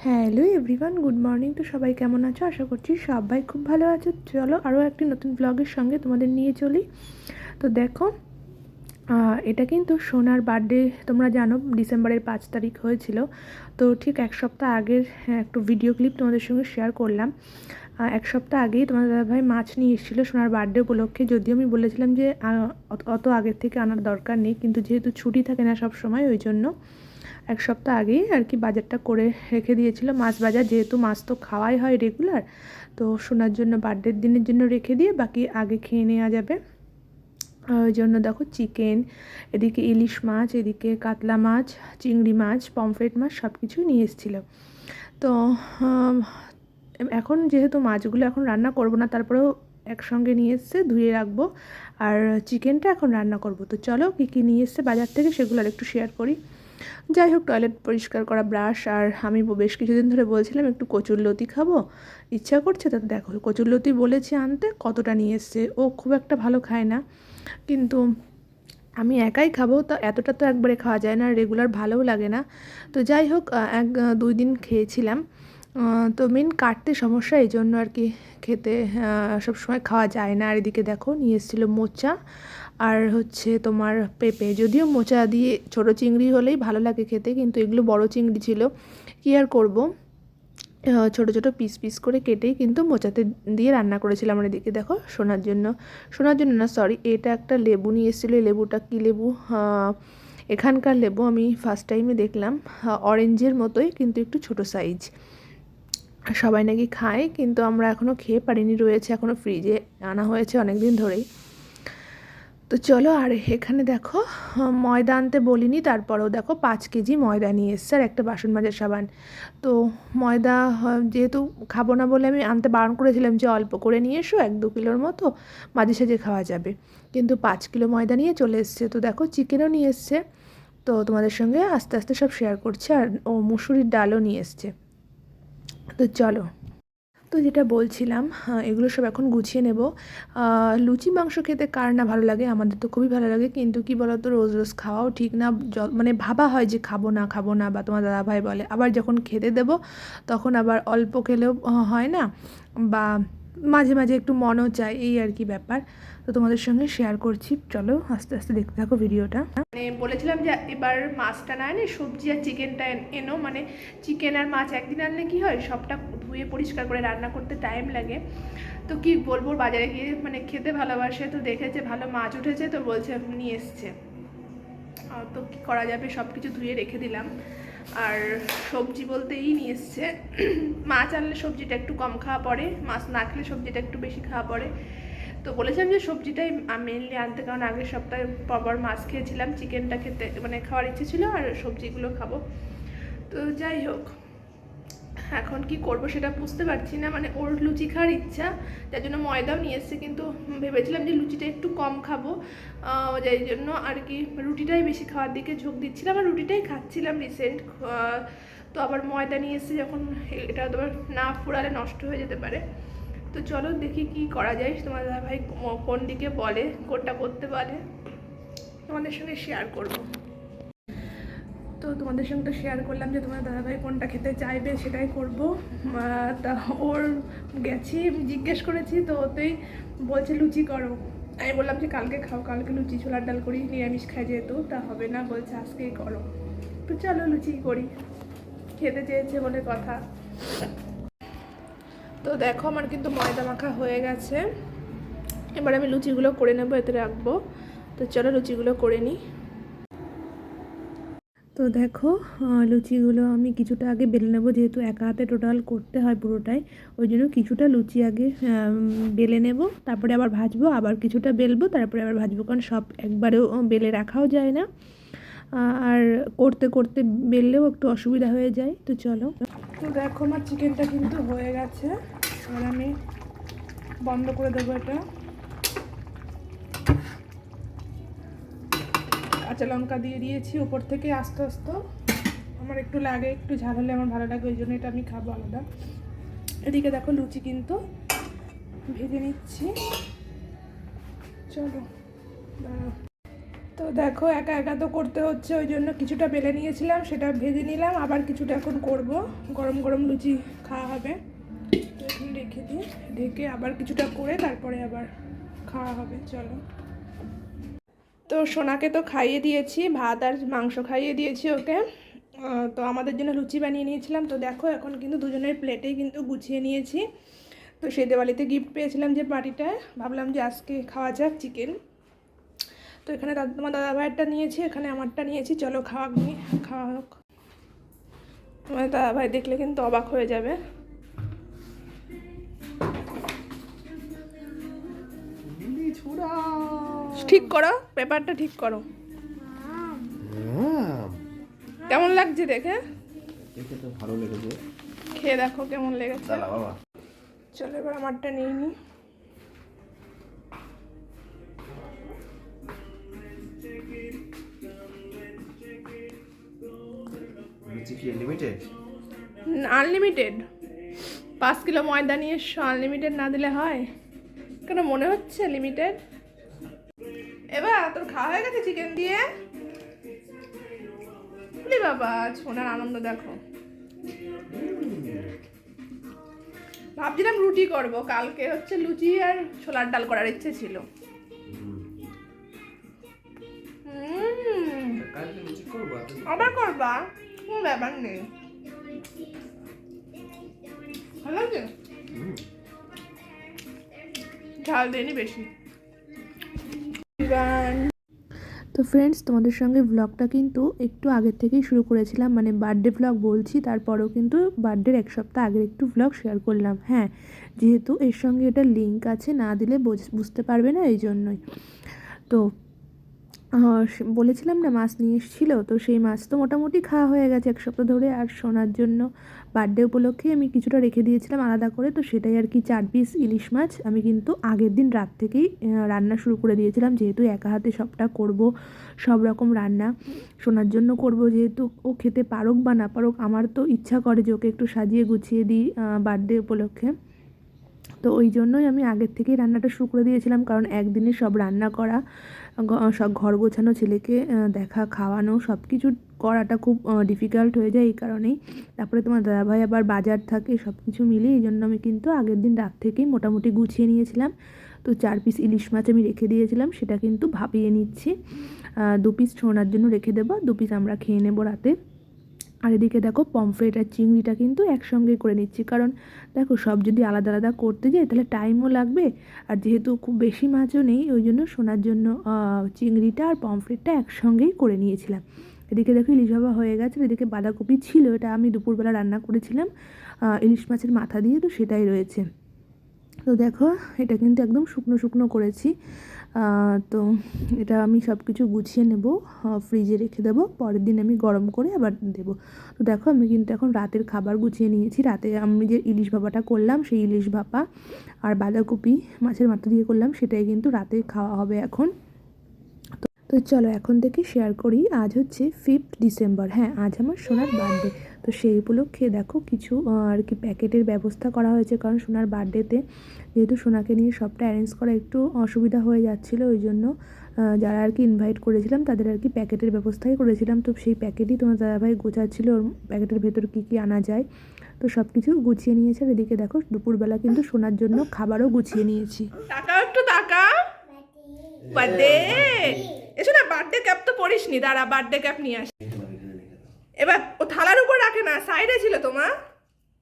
Hello everyone, good morning. তো সবাই কেমন আছো? আশা করছি সবাই খুব ভালো আছো। চলো আরও একটি নতুন ব্লগের সঙ্গে তোমাদের নিয়ে চলি। তো দেখো, এটা কিন্তু সোনার বার্থডে, তোমরা জানো ডিসেম্বরের 5 তারিখ হয়েছিল। তো ঠিক এক সপ্তাহ আগের একটু ভিডিও ক্লিপ তোমাদের সঙ্গে শেয়ার করলাম। এক সপ্তাহ আগেই তোমাদের দাদাভাই মাছ নিয়ে এসেছিলো সোনার বার্থডে উপলক্ষে। যদিও আমি বলেছিলাম যে অত আগের থেকে আনার দরকার নেই, কিন্তু যেহেতু ছুটি থাকে না সব সময়, ওই জন্য এক সপ্তাহ আগেই আর কি বাজারটা করে রেখে দিয়েছিল। মাছ বাজার, যেহেতু মাছ তো খাওয়াই হয় রেগুলার, তো শোনার জন্য বার্থডের দিনের জন্য রেখে দিয়ে বাকি আগে খেয়ে নেওয়া যাবে। ওই জন্য দেখো চিকেন, এদিকে ইলিশ মাছ, এদিকে কাতলা মাছ, চিংড়ি মাছ, পমফ্রেট মাছ সব কিছুই নিয়ে এসেছিলো। তো এখন যেহেতু মাছগুলো এখন রান্না করব না, তারপরেও একসঙ্গে নিয়ে এসছে, ধুয়ে রাখবো। আর চিকেনটা এখন রান্না করব। তো চলো কী কী নিয়ে এসছে বাজার থেকে সেগুলো আর একটু শেয়ার করি। যাই হোক, টয়লেট পরিষ্কার করা ব্রাশ, আর আমি বেশ কিছুদিন ধরে বলছিলাম একটু কচুরলতি খাবো, ইচ্ছা করছে। তো দেখো, কচুরলতি বলেছি আনতে, কতটা নিয়ে এসছে। ও খুব একটা ভালো খায় না, কিন্তু আমি একাই খাবো, তো এতটা তো একবারে খাওয়া যায় না, রেগুলার ভালোও লাগে না। তো যাই হোক, 1-2 দিন খেয়েছিলাম। তো মেন কাটতে সমস্যা, এই জন্য আর কি খেতে সবসময় খাওয়া যায় না। আর এদিকে দেখো নিয়ে এসেছিলো মোচা, আর হচ্ছে তোমার পেঁপে। যদিও মোচা দিয়ে ছোটো চিংড়ি হলেই ভালো লাগে খেতে, কিন্তু এগুলো বড় চিংড়ি ছিল, কী আর করবো। ছোটো ছোটো পিস পিস করে কেটেই কিন্তু মোচাতে দিয়ে রান্না করেছিলাম। আমার এদিকে দেখো শোনার জন্য না, সরি, এটা একটা লেবু নিয়ে এসেছিলো। এই লেবুটা কী লেবু, এখানকার লেবু, আমি ফার্স্ট টাইমে দেখলাম। অরেঞ্জের মতোই, কিন্তু একটু ছোটো সাইজ। সবাই নাকি খায়, কিন্তু আমরা এখনও খেয়ে পারিনি, রয়েছে এখনও ফ্রিজে, আনা হয়েছে অনেক দিন ধরেই। তো চলো, আর এখানে দেখো ময়দা আনতে বলিনি, তারপরেও দেখো 5 কেজি ময়দা নিয়ে এসছে, আর একটা বাসন মাজার সাবান। তো ময়দা যেহেতু খাবো না বলে আমি আনতে বারণ করেছিলাম যে অল্প করে নিয়ে এসো, 1-2 কিলোর মতো মাঝে সাঝে খাওয়া যাবে, কিন্তু 5 কিলো ময়দা নিয়ে চলে এসছে। তো দেখো চিকেনও নিয়ে এসছে, তো তোমাদের সঙ্গে আস্তে আস্তে সব শেয়ার করছে। আর মুসুরির ডালও নিয়ে এসছে। তো চলো, তো যেটা বলছিলাম, এগুলো সব এখন গুছিয়ে নেব। লুচি মাংস খেতে কার না ভালো লাগে, আমাদের তো খুবই ভালো লাগে, কিন্তু কি বলতো, রোজ রোজ খাওয়াও ঠিক না। মানে ভাবা হয় যে খাবো না, বা তোমার দাদাভাই বলে, আবার যখন খেতে দেব তখন আবার অল্প খেলেও হয় না, বা মাঝে মাঝে একটু মনও চায়, এই আর কি ব্যাপার। তো তোমাদের সঙ্গে শেয়ার করছি, চলো আস্তে আস্তে দেখতে থাকো ভিডিওটা। মানে বলেছিলাম যে এবার মাছটা না এনে সবজি আর চিকেনটা এনো, মানে চিকেন আর মাছ একদিন আনলে কি হয়, সবটা ধুয়ে পরিষ্কার করে রান্না করতে টাইম লাগে। তো কি বলবো, বাজারে গিয়ে মানে খেতে ভালোবাসে, তো দেখেছে ভালো মাছ উঠেছে, তো বলছে নিয়ে এসছে। তো কী করা যাবে, সব কিছু ধুয়ে রেখে দিলাম। আর সবজি বলতেই নিয়ে এসছে। মাছ আনলে সবজিটা একটু কম খাওয়া পড়ে, মাছ না খেলে সবজিটা একটু বেশি খাওয়া পড়ে। তো বলেছিলাম যে সবজিটাই মেনলি আনতে, কারণ আগের সপ্তাহে পরপর মাছ খেয়েছিলাম, চিকেনটা খেতে মানে খাওয়ার ইচ্ছে ছিল, আর সবজিগুলো খাবো। তো যাই হোক, এখন কি করব সেটা বুঝতে পারছি না। মানে ওর লুচি খাওয়ার ইচ্ছা, যার জন্য ময়দাও নিয়ে এসছে, কিন্তু ভেবেছিলাম যে লুচিটা একটু কম খাবো, যাই জন্য আর কি রুটিটাই বেশি খাওয়ার দিকে ঝোঁক দিচ্ছিলাম, আর রুটিটাই খাচ্ছিলাম রিসেন্ট। তো আবার ময়দা নিয়ে এসছে যখন, এটা আবার না ফুরালে নষ্ট হয়ে যেতে পারে। তো চলো দেখি কি করা যায়, তোমার ভাই কোন দিকে বলে, কোনটা করতে বলে, তোমাদের সঙ্গে শেয়ার করবো। তো তোমাদের সঙ্গে তো শেয়ার করলাম যে তোমার দাদাভাই কোনটা খেতে চাইবে সেটাই করব। তা ওর গেছি, আমি জিজ্ঞেস করেছি, তো ওতেই বলছে লুচি করো। আমি বললাম যে কালকে খাও, কালকে লুচি ছোলার ডাল করি, নিরামিষ খাই যেহেতু, তা হবে না, বলছে আজকেই করো। তো চলো লুচি করি, খেতে চেয়েছে বলে কথা। তো দেখো আমার কিন্তু ময়দা মাখা হয়ে গেছে, এবার আমি লুচিগুলো করে নেবো, এতে রাখবো। তো চলো লুচিগুলো করে নিই। তো দেখো, লুচিগুলো আমি কিছুটা আগে বেলে নেবো, যেহেতু একা হাতে টোটাল করতে হয় পুরোটাই, ওই জন্য কিছুটা লুচি আগে বেলে নেব, তারপরে আবার ভাজবো, আবার কিছুটা বেলবো, তারপরে আবার ভাজবো, কারণ সব একবারেও বেলে রাখাও যায় না, আর করতে করতে বেললেও একটু অসুবিধা হয়ে যায়। তো চলো, তো দেখো আমার চিকেনটা কিন্তু হয়ে গেছে, এবার আমি বন্ধ করে দেবো এটা। কাঁচা লঙ্কা দিয়ে দিয়েছি উপর থেকে আস্তে আস্তে, আমার একটু লাগে, একটু ঝাল হলে আমার ভালো লাগে, ওই জন্য এটা আমি খাবো আলাদা। এদিকে দেখো লুচি কিন্তু ভেজে নিচ্ছি, চলো দাঁড়াও। তো দেখো একা একা তো করতে হচ্ছে, ওই জন্য কিছুটা বেলে নিয়েছিলাম, সেটা ভেজে নিলাম, আবার কিছুটা এখন করব। গরম গরম লুচি খাওয়া হবে, তো এখন রেখে দিই, ঢেকে আবার কিছুটা করে তারপরে আবার খাওয়া হবে। চলো, তো সোনাকে তো খাইয়ে দিয়েছি, ভাত আর মাংস খাইয়ে দিয়েছি ওকে। তো আমাদের জন্য লুচি বানিয়ে নিয়েছিলাম। তো দেখো এখন কিন্তু দুজনের প্লেটেই কিন্তু গুছিয়ে নিয়েছি। তো সেই দিওয়ালিতে গিফট পেয়েছিলাম যে পার্টিটায়, ভাবলাম যে আজকে খাওয়া যাক চিকেন। তো এখানে তোমার দাদা ভাইয়েরটা নিয়েছি, এখানে আমারটা নিয়েছি। চলো খাওয়া হোক। তোমার দাদা ভাই দেখলে কিন্তু অবাক হয়ে যাবে। ঠিক করো, পেপারটা ঠিক করো। কেমন লাগছে দেখে? দেখে তো ভালো লেগেছে, খেয়ে দেখো কেমন লেগেছে। দাঁড়া বাবা। চলো এবার আমারটা নিয়ে নিই। লুচি কি লিমিটেড? আনলিমিটেড। 5 কিলো ময়দা নিয়ে এসছো, আনলিমিটেড না দিলে হয়? কেন মনে হচ্ছে লিমিটেড? এবার তোর খাওয়া হয়ে গেছে চিকেন দিয়ে? বাবা ছোনার আনন্দ দেখো। ভাবছিলাম রুটি করব, কালকে হচ্ছে লুচি আর ছোলার ডাল করার ইচ্ছে ছিল। আবার করবা, কোনো ব্যাপার নেই। ভালো লাগছে? ঝাল দেয়নি বেশি। তো ফ্রেন্ডস, তোমাদের সঙ্গে ব্লগটা কিন্তু একটু আগের থেকেই শুরু করেছিলাম, মানে বার্থডে ব্লগ বলছি, তারপরেও কিন্তু বার্থডের 1 সপ্তাহ আগের একটু ব্লগ শেয়ার করলাম। হ্যাঁ, যেহেতু এর সঙ্গে এটা লিঙ্ক আছে, না দিলে বুঝতে পারবে না, এই জন্যই। তো বলেছিলাম না মাছ নিয়ে এসেছিলো, তো সেই মাছ তো মোটামুটি খাওয়া হয়ে গেছে 1 সপ্তাহ ধরে। আর সোনার জন্য বার্থডে উপলক্ষে আমি কিছুটা রেখে দিয়েছিলাম আলাদা করে, তো সেটাই আর কি 4 পিস ইলিশ মাছ আমি কিন্তু আগের দিন রাত থেকেই রান্না শুরু করে দিয়েছিলাম, যেহেতু একা হাতে সবটা করব, সব রকম রান্না সোনার জন্য করব। যেহেতু ও খেতে পারুক বা না পারুক, আমার তো ইচ্ছা করে যে ওকে একটু সাজিয়ে গুছিয়ে দিই বার্থডে উপলক্ষে। তো ওই জন্যই আমি আগের থেকেই রান্নাটা শুরু করে দিয়েছিলাম, কারণ একদিনে সব রান্না করা, সব ঘর গোছানো, ছেলেকে দেখা, খাওয়ানো, সব কিছু করাটা খুব ডিফিকাল্ট হয়ে যায়। এই কারণেই তারপরে তোমার দাদাভাই আবার বাজার থাকে, সব কিছু মিলিয়ে এই জন্য আমি কিন্তু আগের দিন রাত থেকেই মোটামুটি গুছিয়ে নিয়েছিলাম। তো 4 পিস ইলিশ মাছ আমি রেখে দিয়েছিলাম, সেটা কিন্তু ভাপিয়ে নিচ্ছি। 2 পিস ছোনার জন্য রেখে দেবো, 2 পিস আমরা খেয়ে নেবো রাতে। আর এদিকে দেখো পমফ্রেট আর চিংড়িটা কিন্তু একসঙ্গেই করে নিচ্ছি, কারণ দেখো সব যদি আলাদা আলাদা করতে যাই তাহলে টাইমও লাগবে। আর যেহেতু খুব বেশি মাছও নেই, ওই জন্য সোনার জন্য চিংড়িটা আর পমফ্রেটটা একসঙ্গেই করে নিয়েছিলাম। এদিকে দেখো ইলিশ ভাপা হয়ে গেছে। এদিকে বাঁধাকপি ছিল, এটা আমি দুপুরবেলা রান্না করেছিলাম ইলিশ মাছের মাথা দিয়ে, তো সেটাই রয়েছে। তো দেখো এটা কিন্তু একদম শুকনো শুকনো করেছি। তো এটা আমি সব কিছু গুছিয়ে নেব, ফ্রিজে রেখে দেবো, পরের দিন আমি গরম করে আবার দেবো। তো দেখো আমি কিন্তু এখন রাতের খাবার গুছিয়ে নিয়েছি। রাতে আমি যে ইলিশ ভাপাটা করলাম, সেই ইলিশ ভাপা আর বাঁধাকপি মাছের মাথা দিয়ে করলাম, সেটাই কিন্তু রাতে খাওয়া হবে এখন। তো চলো এখন থেকে শেয়ার করি। আজ হচ্ছে 5 ডিসেম্বর। হ্যাঁ, আজ আমার সোনার বার্থডে। তো সেই উপলক্ষে দেখো কিছু আর কি প্যাকেটের ব্যবস্থা করা হয়েছে, কারণ সোনার বার্থডেতে যেহেতু সোনাকে নিয়ে সবটা অ্যারেঞ্জ করা একটু অসুবিধা হয়ে যাচ্ছিলো, ওই জন্য যারা আর কি ইনভাইট করেছিলাম তাদের আর কি প্যাকেটের ব্যবস্থাই করেছিলাম। তো সেই প্যাকেটই তোমার দাদাভাই গোছাচ্ছিল, ওর প্যাকেটের ভেতর কী কী আনা যায়, তো সব কিছু গুছিয়ে নিয়েছে। আর এদিকে দেখো দুপুরবেলা কিন্তু সোনার জন্য খাবারও গুছিয়ে নিয়েছি। টাকা একটু টাকা বার্থডে এসো না, বার্থডে ক্যাপ তো পরিস নি, দাঁড়া বার্থডে ক্যাপ নিয়ে আসি। এবার ও থালার উপর রাখে না, সাইডে ছিল তোমার।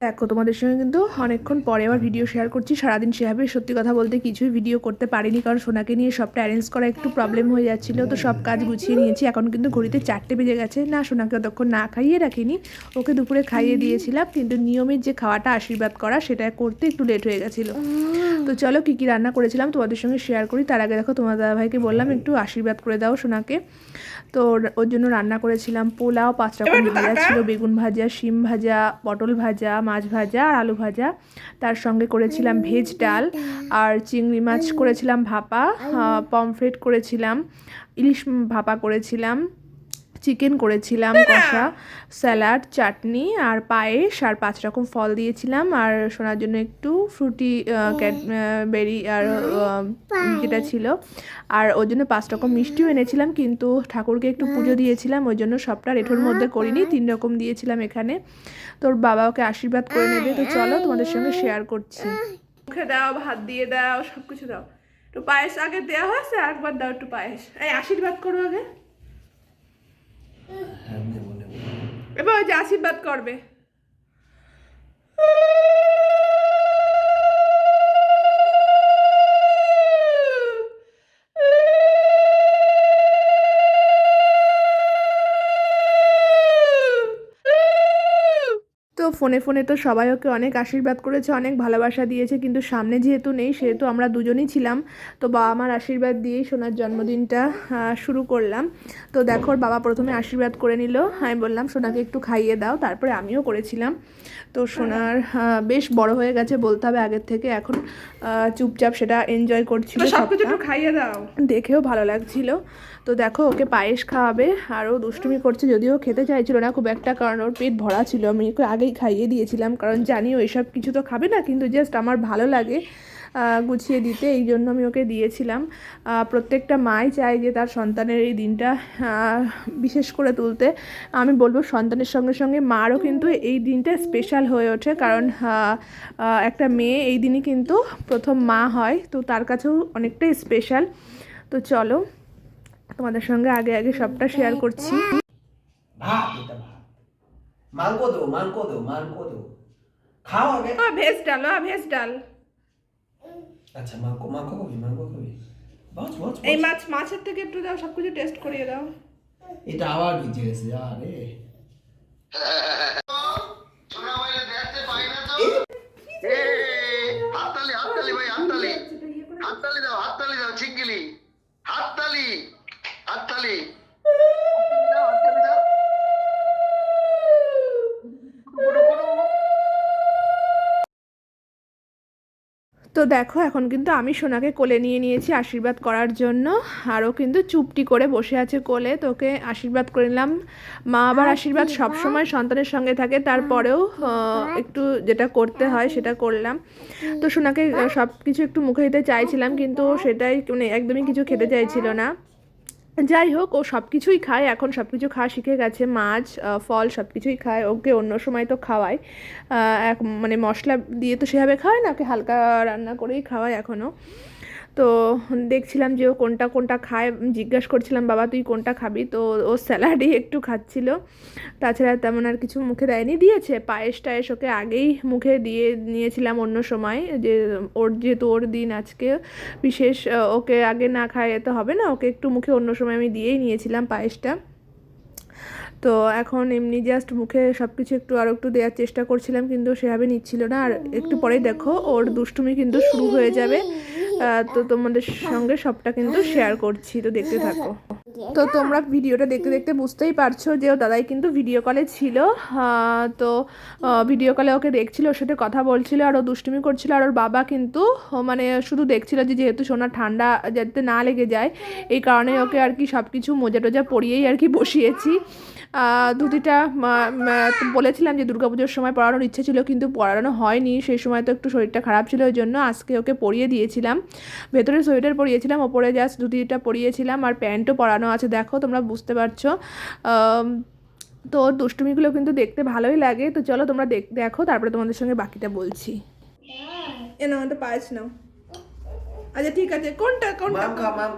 দেখো তোমাদের সঙ্গে কিন্তু অনেকক্ষণ পরে আবার ভিডিও শেয়ার করছি। সারাদিন সেভাবে সত্যি কথা বলতে কিছুই ভিডিও করতে পারিনি, কারণ সোনাকে নিয়ে সবটা অ্যারেঞ্জ করা একটু প্রবলেম হয়ে যাচ্ছিলো। তো সব কাজ গুছিয়ে নিয়েছি, এখন কিন্তু ঘড়িতে 4টে বেজে গেছে। না, সোনাকে অতক্ষণ না খাইয়ে রাখিনি, ওকে দুপুরে খাইয়ে দিয়েছিলাম, কিন্তু নিয়মের যে খাওয়াটা আশীর্বাদ করা, সেটা করতে একটু লেট হয়ে গেছিলো। তো চলো কী কী রান্না করেছিলাম তোমাদের সঙ্গে শেয়ার করি। তার আগে দেখো তোমার দাদাভাইকে বললাম একটু আশীর্বাদ করে দাও সোনাকে। তো ওর জন্য রান্না করেছিলাম পোলাও, 5 রকম ভাজা ছিল, বেগুন ভাজা, শিম ভাজা, পটল ভাজা, মাছ ভাজা আর আলু ভাজা। তার সঙ্গে করেছিলাম ভেজ ডাল, আর চিংড়ি মাছ করেছিলাম ভাপা, পমফ্রেট করেছিলাম, ইলিশ ভাপা করেছিলাম, চিকেন করেছিলাম কষা, স্যালাড, চাটনি আর পায়েস আর 5 রকম ফল দিয়েছিলাম। আর সোনার জন্য একটু ফ্রুটি বেরি আর যেটা ছিল, আর ওর জন্য 5 রকম মিষ্টিও এনেছিলাম, কিন্তু ঠাকুরকে একটু পুজো দিয়েছিলাম ওই জন্য সবটা রেঠোর মধ্যে করিনি, 3 রকম দিয়েছিলাম এখানে। তোর বাবা ওকে আশীর্বাদ করে নেবে, তো চলো তোমাদের সঙ্গে শেয়ার করছি। মুখে দাও, ভাত দিয়ে দাও, সব কিছু দাও। একটু পায়েস আগে দেওয়া হয়েছে, আরেকবার দাও একটু পায়েস। এই আশীর্বাদ করো আগে, এবার ওই যে আশীর্বাদ করবে। তো ফোনে ফোনে তো সবাই ওকে অনেক আশীর্বাদ করেছে, অনেক ভালোবাসা দিয়েছে, কিন্তু সামনে যেহেতু নেই সেহেতু আমরা দুজনেই ছিলাম। তো বাবা মার আশীর্বাদ দিয়েই সোনার জন্মদিনটা শুরু করলাম। তো দেখো ওর বাবা প্রথমে আশীর্বাদ করে নিল, আমি বললাম সোনাকে একটু খাইয়ে দাও, তারপরে আমিও করেছিলাম। তো সোনার বেশ বড় হয়ে গেছে বলতে হবে আগের থেকে, এখন চুপচাপ সেটা এনজয় করছিল, সব কিছু একটু খাইয়ে দাও, দেখেও ভালো লাগছিল। তো দেখো ওকে পায়েস খাওয়াবে, আরও দুষ্টুমি করছে, যদিও খেতে চাইছিল না খুব একটা, কারণ ওর পেট ভরা ছিল। আমি ওকে আগেই খাইয়ে দিয়েছিলাম, কারণ জানি ও এসব কিছু তো খাবে না, কিন্তু জাস্ট আমার ভালো লাগে গুছিয়ে দিতে, এই জন্য আমি ওকে দিয়েছিলাম। প্রত্যেকটা মাই চায় যে তার সন্তানের এই দিনটা বিশেষ করে তুলতে। আমি বলবো সন্তানের সঙ্গে সঙ্গে মারও কিন্তু এই দিনটা স্পেশাল হয়ে ওঠে, কারণ একটা মেয়ে এই দিনই কিন্তু প্রথম মা হয়, তো তার কাছেও অনেকটাই স্পেশাল। তো চলো তোমাদের সঙ্গে আগে আগে সবটা শেয়ার করছি। ভাত, এটা ভাত। মাংস দো, মাংস দো, মাংস দো। খাও আগে। ভেজ ডাল, ভেজ ডাল। আচ্ছা মাংস, মাংস খাবি, মাংস খাবি। বাস বাস। এই মাছের থেকে একটু দাও, সব কিছু টেস্ট করিয়ে দাও। এটা আবার ভিজে গেছে, আরে সোনা ভাইলে দেখতে পাই না তো। হাততালি হাততালি ভাই, হাততালি হাততালি দাও, হাততালি দাও, ছিঙ্গিলি হাততালি, হাততালি দাও, হাততালি দাও। তো দেখো এখন কিন্তু আমি সোনাকে কোলে নিয়ে নিয়েছি আশীর্বাদ করার জন্য, আরও কিন্তু চুপটি করে বসে আছে কোলে, তোকে আশীর্বাদ করে নিলাম। মা আবার আশীর্বাদ সব সময় সন্তানের সঙ্গে থাকে, তারপরেও একটু যেটা করতে হয় সেটা করলাম। তো সোনাকে সব কিছু একটু মুখে দিতে চাইছিলাম, কিন্তু সেটাই মানে একদমই কিছু খেতে চাইছিল না। যাই হোক ও সব কিছুই খায়, এখন সব কিছু খাওয়া শিখে গেছে, মাছ ফল সব কিছুই খায়। ওকে অন্য সময় তো খাওয়াই মানে মশলা দিয়ে তো সেভাবে খাওয়ায় না, ওকে হালকা রান্না করেই খাওয়াই এখনও। তো দেখছিলাম যে ও কোনটা কোনটা খায়, জিজ্ঞাসা করছিলাম বাবা তুই কোনটা খাবি, তো ও স্যালাডই একটু খাচ্ছিল, তাছাড়া তেমন আর কিছু মুখে দেয়নি। দিয়েছে পায়েস টায়েস ওকে আগেই মুখে দিয়ে নিয়েছিলাম অন্য সময়, যে ওর যেহেতু ওর দিন আজকে বিশেষ, ওকে আগে না খাইয়ে তো হবে না, ওকে একটু মুখে অন্য সময় আমি দিয়েই নিয়েছিলাম পায়েসটা। তো এখন এমনি জাস্ট মুখে সব কিছু একটু আরও একটু দেওয়ার চেষ্টা করছিলাম, কিন্তু সেভাবে নিচ্ছিল না। আর একটু পরেই দেখো ওর দুষ্টুমি কিন্তু শুরু হয়ে যাবে। তো তোমাদের সঙ্গে সবটা কিন্তু শেয়ার করছি, তো দেখতে থাকো। তো তোমরা ভিডিওটা দেখতে দেখতে বুঝতেই পারছো যে ও দাদাই কিন্তু ভিডিও কলে ছিল। তো ভিডিও কলে ওকে দেখছিল, ওর সাথে কথা বলছিল, আর ও দুষ্টুমি করছিল। আর ওর বাবা কিন্তু মানে শুধু দেখছিল যে যেহেতু সোনা ঠান্ডা যাতে না লেগে যায়, এই কারণে ওকে আর কি সব কিছু মোজা টোজা পরিয়েই আর কি বসিয়েছি। ধুতিটা বলেছিলাম যে দুর্গাপুজোর সময় পরানোর ইচ্ছে ছিল, কিন্তু পরানো হয়নি, সেই সময় তো একটু শরীরটা খারাপ ছিল, ওই জন্য আজকে ওকে পরিয়ে দিয়েছিলাম। ভেতরে সোয়েটার পরিয়েছিলাম, ওপরে জাস্ট ধুতিটা পরিয়েছিলাম, আর প্যান্টও পরানো আছে, দেখো তোমরা বুঝতে পারছো। তো দুষ্টুমিগুলো কিন্তু দেখতে ভালোই লাগে। তো চলো তোমরা দেখো, তারপরে তোমাদের সঙ্গে বাকিটা বলছি। এ নাও একটা পায়েস নাও। আচ্ছা ঠিক আছে, কোনটা কোনটা মাম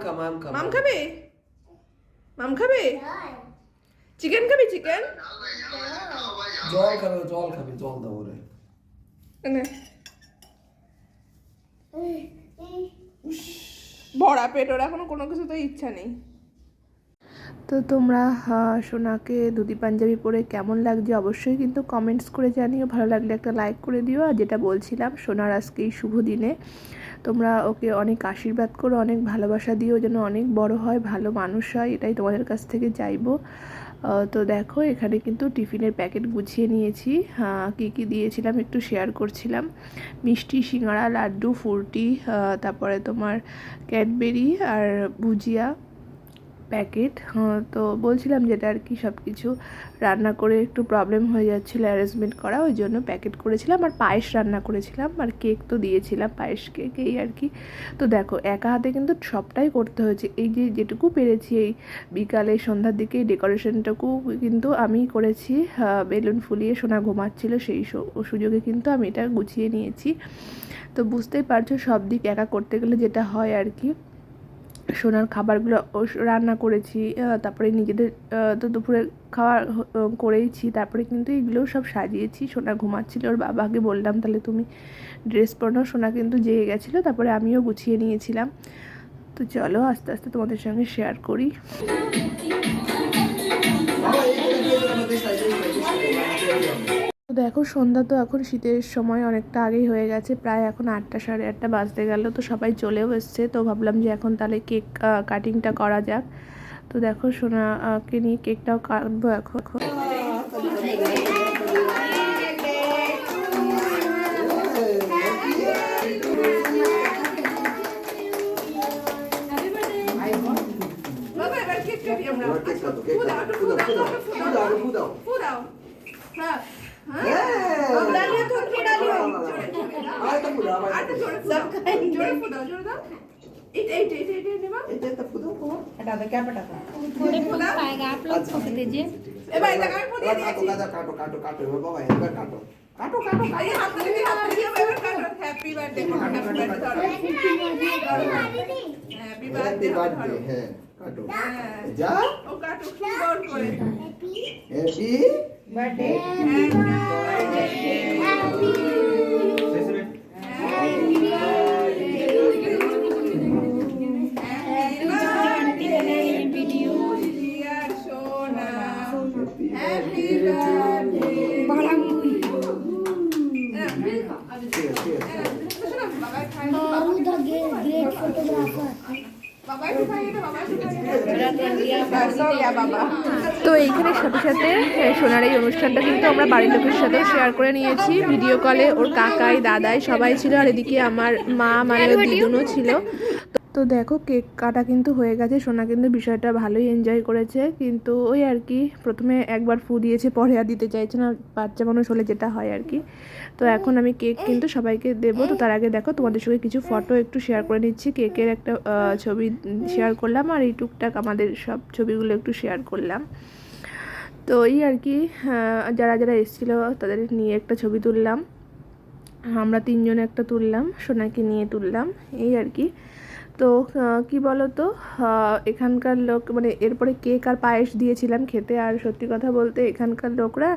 খাবে, মাম খাবে চিকেন, খাবি চিকেন, জল খাবে, জল খাবে, জল দাও ওরে। ভরা পেট, ওর এখনো কোনো কিছু তো ইচ্ছা নেই। তো তোমরা সোনাকে ধুতি পাঞ্জাবি পরে কেমন লাগছে অবশ্যই কিন্তু কমেন্টস করে জানিও, ভালো লাগলে একটা লাইক করে দিও। আর যেটা বলছিলাম, সোনার আজকে এই শুভ দিনে তোমরা ওকে অনেক আশীর্বাদ করো, অনেক ভালোবাসা দিও, যেন অনেক বড় হয়, ভালো মানুষ হয়, এটাই তোমাদের কাছ থেকে চাইবো। তো দেখো এখানে কিন্তু টিফিনের প্যাকেট গুছিয়ে নিয়েছি, কী কী দিয়েছিলাম একটু শেয়ার করছিলাম। মিষ্টি, সিঙ্গাড়া, লাড্ডু, ফুরটি, তারপরে তোমার ক্যাডবেরি আর ভুজিয়া, প্যাকেট। তো বলছিলাম যেটা আর কি সব কিছু রান্না করে একটু প্রবলেম হয়ে যাচ্ছিলো অ্যারেঞ্জমেন্ট করা, ওই জন্য প্যাকেট করেছিলাম আর পায়েস রান্না করেছিলাম আর কেক তো দিয়েছিলাম, পায়েস কেক এই আর কি। তো দেখো একা হাতে কিন্তু সবটাই করতে হয়েছে, এই যে যেটুকু পেরেছি এই বিকালে সন্ধ্যার দিকে ডেকোরেশনটুকু কিন্তু আমি করেছি। বেলুন ফুলিয়ে সোনা ঘুমাচ্ছিল সেই সুযোগে কিন্তু আমি এটা গুছিয়ে নিয়েছি। তো বুঝতেই পারছো সব দিক একা করতে গেলে যেটা হয় আর কি। সোনার খাবারগুলো রান্না করেছি, তারপরে নিজেদের তো দুপুরে খাওয়া করেইছি, তারপরে কিন্তু এইগুলোও সব সাজিয়েছি। সোনা ঘুমাচ্ছিল, ওর বাবাকে বললাম তাহলে তুমি ড্রেস পরো, সোনা কিন্তু জেগে গেছিলো, তারপরে আমিও গুছিয়ে নিয়েছিলাম। তো চলো আস্তে আস্তে তোমাদের সঙ্গে শেয়ার করি। তো দেখো সন্ধ্যা তো এখন শীতের সময় অনেকটা আগেই হয়ে গেছে, প্রায় এখন 8টা সাড়ে 8টা বাজতে গেল। তো সবাই চলেও এসছে, তো ভাবলাম যে এখন তাহলে কেক কাটিংটা করা যাক। তো দেখো সোনাকে নিয়ে কেকটাও কাটবো এখন। पाएगा आप लोग छोड़ दीजिए। তো এইখানে সাথে সাথে সোনার এই অনুষ্ঠানটা কিন্তু আমরা বাড়ির লোকের সাথেও শেয়ার করে নিয়েছি ভিডিও কলে। ওর কাকাই দাদাই সবাই ছিল, আর এদিকে আমার মা মানে ওর দিদুনও ছিল। তো দেখো কেক কাটা কিন্তু হয়ে গেছে, সোনা কিন্তু বিষয়টা ভালোই এনজয় করেছে, কিন্তু ওই আর কি প্রথমে একবার ফু দিয়েছে, পরে আর দিতে চাইছে না, বাচ্চা মানুষ হলে যেটা হয় আর কি। তো এখন আমি কেক কিন্তু সবাইকে দেবো। তো তার আগে দেখো তোমাদের সঙ্গে কিছু ফটো একটু শেয়ার করে নিচ্ছি, কেকের একটা ছবি শেয়ার করলাম, আর এই টুকটাক আমাদের সব ছবিগুলো একটু শেয়ার করলাম। তো এই আর কি যারা যারা এসেছিলো তাদের নিয়ে একটা ছবি তুললাম, আমরা 3 জনে একটা তুললাম, সোনাকে নিয়ে তুললাম এই আর কি। তো কি বলো তো এখানকার লোক মানে এরপরে কেক আর পায়েস দিয়েছিলাম খেতে, আর সত্যি কথা বলতে এখানকার লোকরা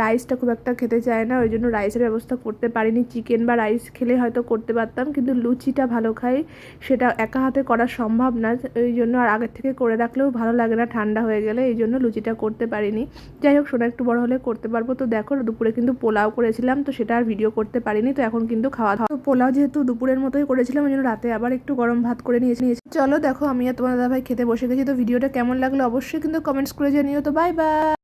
রাইসটা খুব একটা খেতে চায় না, ওই জন্য রাইসের ব্যবস্থা করতে পারিনি। চিকেন বা রাইস খেলে হয়তো করতে পারতাম, কিন্তু লুচিটা ভালো খাই, সেটা একা হাতে করা সম্ভব না, ওই জন্য আর আগের থেকে করে রাখলেও ভালো লাগে না ঠান্ডা হয়ে গেলে, এই জন্য লুচিটা করতে পারিনি। যাই হোক সোনা একটু বড় হলে করতে পারবো। তো দেখো দুপুরে কিন্তু পোলাও করেছিলাম, তো সেটা আর ভিডিও করতে পারিনি। তো এখন কিন্তু খাওয়া দাওয়া, তো পোলাও যেহেতু দুপুরের মতোই করেছিলাম, ওই জন্য রাতে আবার একটু গরম ভাত করে নিয়েছি। চলো দেখো আমি আর তোমার দাদাভাই খেতে বসে গেছি। তো ভিডিওটা কেমন লাগলো অবশ্যই কিন্তু কমেন্টস করে জানিও। তো বাই বাই।